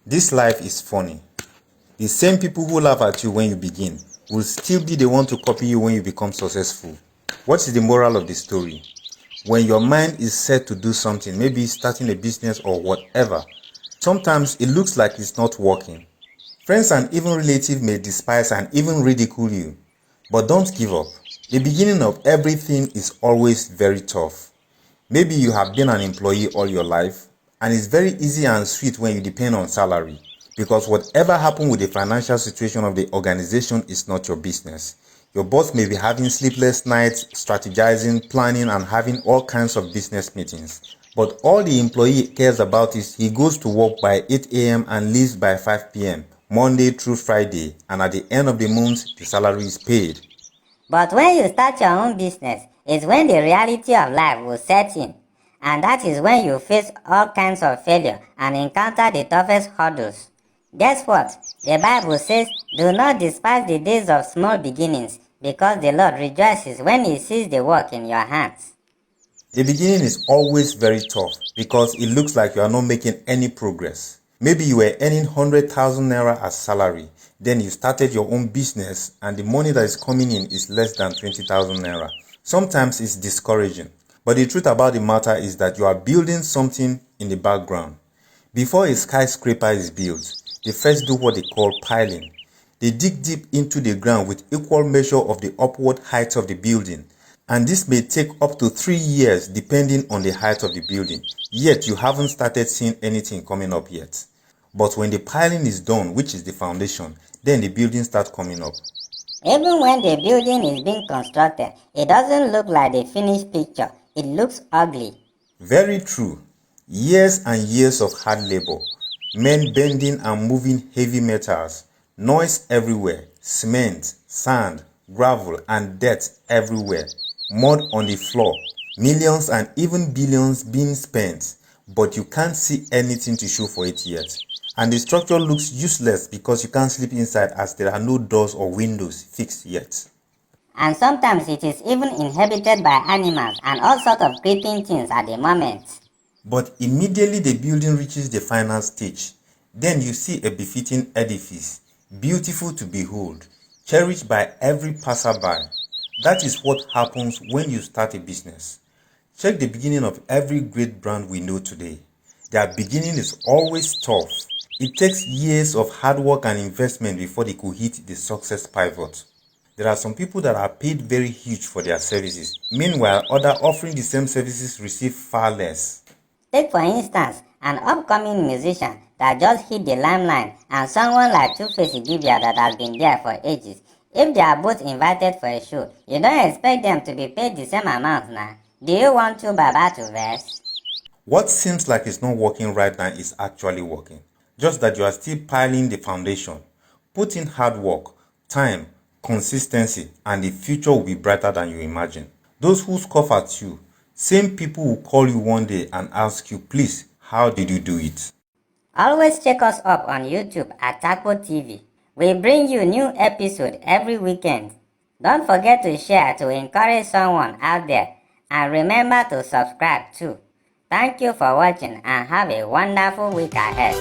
This life is funny. The same people who laugh at you when you begin will still be the one to copy you when you become successful. What is the moral of the story? When your mind is set to do something, maybe starting a business or whatever, sometimes it looks like it's not working. Friends and even relatives may despise and even ridicule you. But don't give up. The beginning of everything is always very tough. Maybe you have been an employee all your life, and it's very easy and sweet when you depend on salary, because whatever happens with the financial situation of the organization is not your business. Your boss may be having sleepless nights, strategizing, planning, and having all kinds of business meetings. But all the employee cares about is he goes to work by 8 a.m. and leaves by 5 p.m., Monday through Friday, and at the end of the month, the salary is paid. But when you start your own business, is when the reality of life will set in. And that is when you face all kinds of failure and encounter the toughest hurdles. Guess what? The Bible says, do not despise the days of small beginnings, because the Lord rejoices when He sees the work in your hands. The beginning is always very tough because it looks like you are not making any progress. Maybe you were earning 100,000 naira as salary, then you started your own business and the money that is coming in is less than 20,000 naira. Sometimes it's discouraging. But the truth about the matter is that you are building something in the background. Before a skyscraper is built, they first do what they call piling. They dig deep into the ground with equal measure of the upward height of the building. And this may take up to 3 years depending on the height of the building. Yet you haven't started seeing anything coming up yet. But when the piling is done, which is the foundation, then the building starts coming up. Even when the building is being constructed, it doesn't look like the finished picture. It looks ugly. Very true. Years and years of hard labor, men bending and moving heavy metals, noise everywhere, cement, sand, gravel and dirt everywhere, mud on the floor, millions and even billions being spent, but you can't see anything to show for it yet. And the structure looks useless because you can't sleep inside as there are no doors or windows fixed yet. And sometimes it is even inhabited by animals and all sorts of creeping things at the moment. But immediately the building reaches the final stage, then you see a befitting edifice, beautiful to behold, cherished by every passerby. That is what happens when you start a business. Check the beginning of every great brand we know today. Their beginning is always tough. It takes years of hard work and investment before they could hit the success pivot. There are some people that are paid very huge for their services. Meanwhile, others offering the same services receive far less. Take for instance, an upcoming musician that just hit the limelight and someone like Two-Face Idibia that has been there for ages. If they are both invited for a show, you don't expect them to be paid the same amount now. Do you want to Baba to verse? What seems like it's not working right now is actually working. Just that you are still piling the foundation. Put in hard work, time, consistency, and the future will be brighter than you imagine. Those who scoff at you, same people will call you one day and ask you, please, how did you do it? Always check us up on YouTube at Taco TV. We bring you new episodes every weekend. Don't forget to share to encourage someone out there, and remember to subscribe too. Thank you for watching and have a wonderful week ahead.